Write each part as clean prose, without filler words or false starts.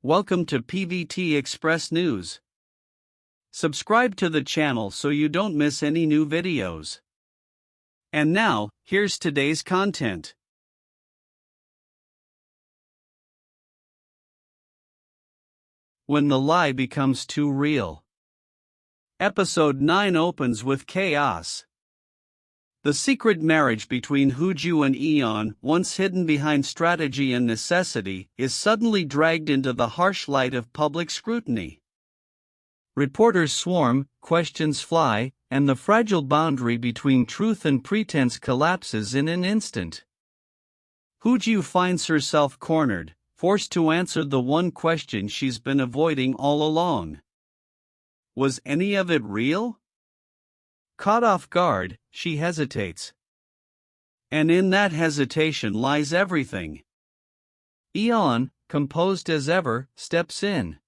Welcome to PVT Express News. Subscribe to the channel so you don't miss any new videos. And now, here's today's content. When the lie becomes too real. Episode 9 opens with chaos. The secret marriage between Huju and Yi On, once hidden behind strategy and necessity, is suddenly dragged into the harsh light of public scrutiny. Reporters swarm, questions fly, and the fragile boundary between truth and pretense collapses in an instant. Huju finds herself cornered, forced to answer the one question she's been avoiding all along. Was any of it real? Caught off guard, she hesitates. And in that hesitation lies everything. Yi On, composed as ever, steps in.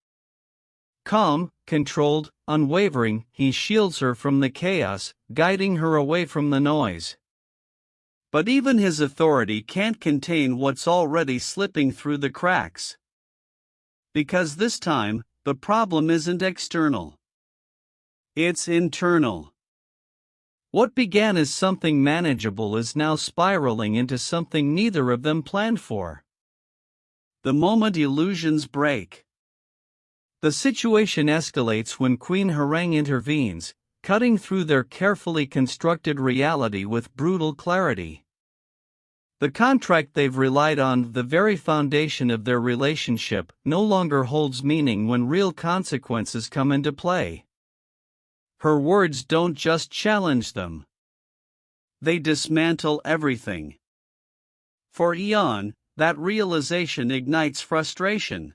Calm, controlled, unwavering, he shields her from the chaos, guiding her away from the noise. But even his authority can't contain what's already slipping through the cracks. Because this time, the problem isn't external. It's internal. What began as something manageable is now spiraling into something neither of them planned for. The moment illusions break. The situation escalates when Queen Harangue intervenes, cutting through their carefully constructed reality with brutal clarity. The contract they've relied on, the very foundation of their relationship, no longer holds meaning when real consequences come into play. Her words don't just challenge them. They dismantle everything. For Yi On, that realization ignites frustration.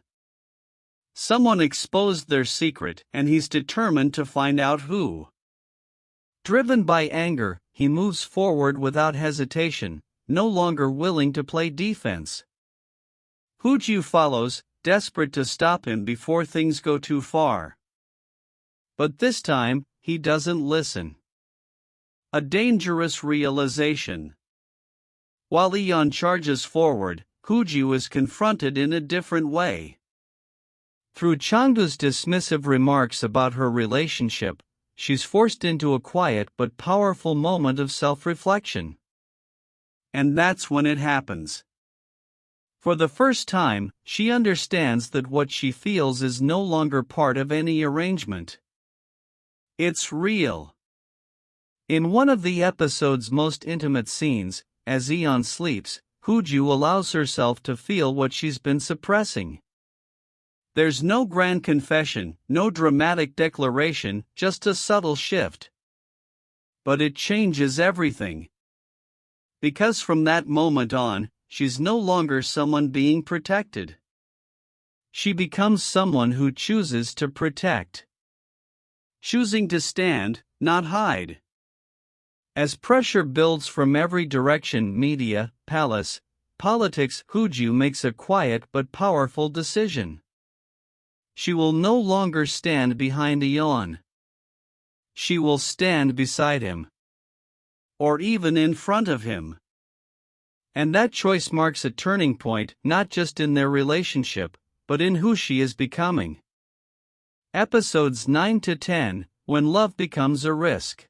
Someone exposed their secret, and he's determined to find out who. Driven by anger, he moves forward without hesitation, no longer willing to play defense. Huju follows, desperate to stop him before things go too far. But this time, he doesn't listen. A dangerous realization. While Yi On charges forward, Huju is confronted in a different way. Through Changdu's dismissive remarks about her relationship, she's forced into a quiet but powerful moment of self-reflection. And that's when it happens. For the first time, she understands that what she feels is no longer part of any arrangement. It's real. In one of the episode's most intimate scenes, as Yi On sleeps, Huju allows herself to feel what she's been suppressing. There's no grand confession, no dramatic declaration, just a subtle shift. But it changes everything. Because from that moment on, she's no longer someone being protected. She becomes someone who chooses to protect. Choosing to stand, not hide. As pressure builds from every direction, media, palace, politics, Huju makes a quiet but powerful decision. She will no longer stand behind Yi On. She will stand beside him. Or even in front of him. And that choice marks a turning point, not just in their relationship, but in who she is becoming. Episodes 9 to 10, when love becomes a risk.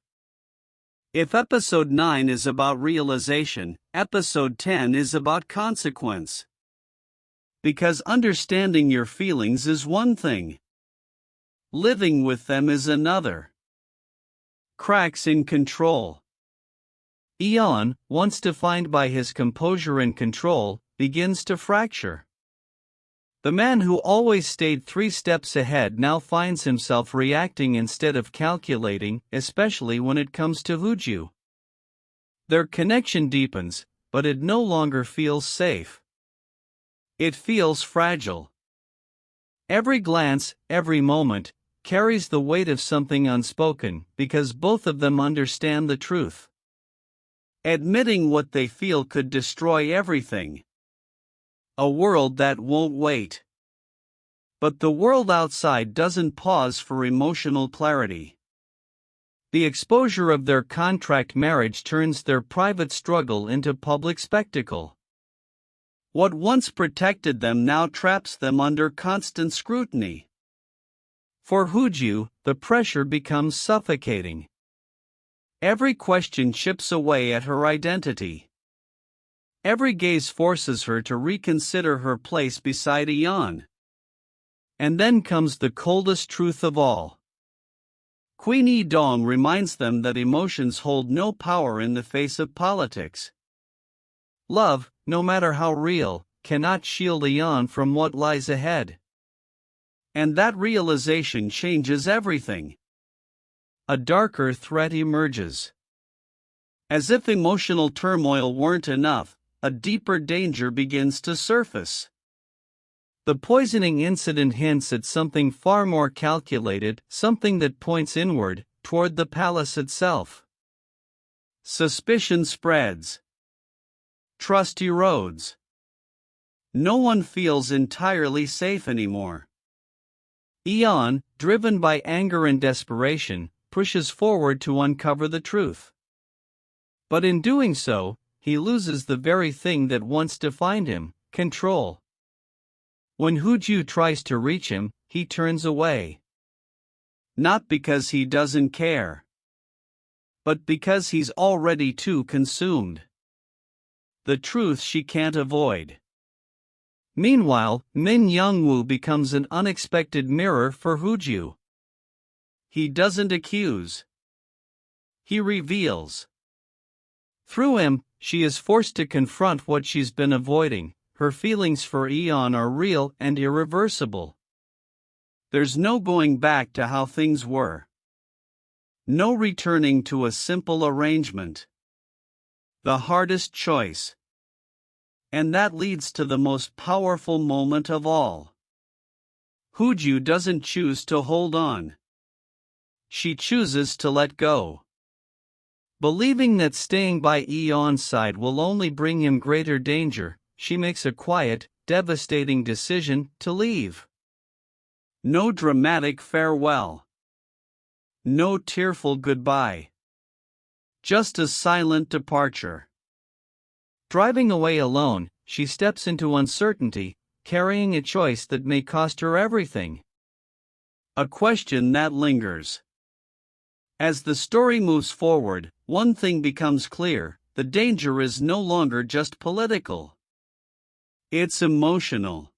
If episode 9 is about realization, episode 10 is about consequence. Because understanding your feelings is one thing. Living with them is another. Cracks in control. Yi On, once defined by his composure and control, begins to fracture. The man who always stayed 3 steps ahead now finds himself reacting instead of calculating, especially when it comes to Huju. Their connection deepens, but it no longer feels safe. It feels fragile. Every glance, every moment, carries the weight of something unspoken, because both of them understand the truth. Admitting what they feel could destroy everything. A world that won't wait. But the world outside doesn't pause for emotional clarity. The exposure of their contract marriage turns their private struggle into public spectacle. What once protected them now traps them under constant scrutiny. For Huju, the pressure becomes suffocating. Every question chips away at her identity. Every gaze forces her to reconsider her place beside Yi On. And then comes the coldest truth of all. Queen Yi Dong reminds them that emotions hold no power in the face of politics. Love, no matter how real, cannot shield Yi On from what lies ahead. And that realization changes everything. A darker threat emerges. As if emotional turmoil weren't enough, a deeper danger begins to surface. The poisoning incident hints at something far more calculated, something that points inward, toward the palace itself. Suspicion spreads. Trust erodes. No one feels entirely safe anymore. Yi On, driven by anger and desperation, pushes forward to uncover the truth. But in doing so, he loses the very thing that once defined him: control. When Huju tries to reach him, he turns away. Not because he doesn't care, but because he's already too consumed. The truth she can't avoid. Meanwhile, Min Youngwoo becomes an unexpected mirror for Huju. He doesn't accuse. He reveals. Through him, she is forced to confront what she's been avoiding. Her feelings for Yi On are real and irreversible. There's no going back to how things were. No returning to a simple arrangement. The hardest choice. And that leads to the most powerful moment of all. Huju doesn't choose to hold on. She chooses to let go. Believing that staying by Yi On's side will only bring him greater danger, she makes a quiet, devastating decision to leave. No dramatic farewell. No tearful goodbye. Just a silent departure. Driving away alone, she steps into uncertainty, carrying a choice that may cost her everything. A question that lingers. As the story moves forward, one thing becomes clear: the danger is no longer just political. It's emotional.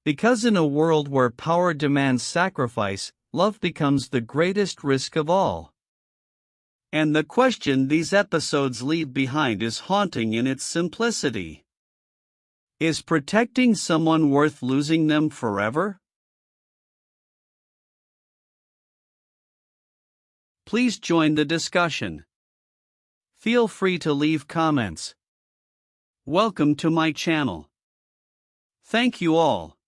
Because in a world where power demands sacrifice, love becomes the greatest risk of all. And the question these episodes leave behind is haunting in its simplicity. Is protecting someone worth losing them forever? Please join the discussion. Feel free to leave comments. Welcome to my channel. Thank you all.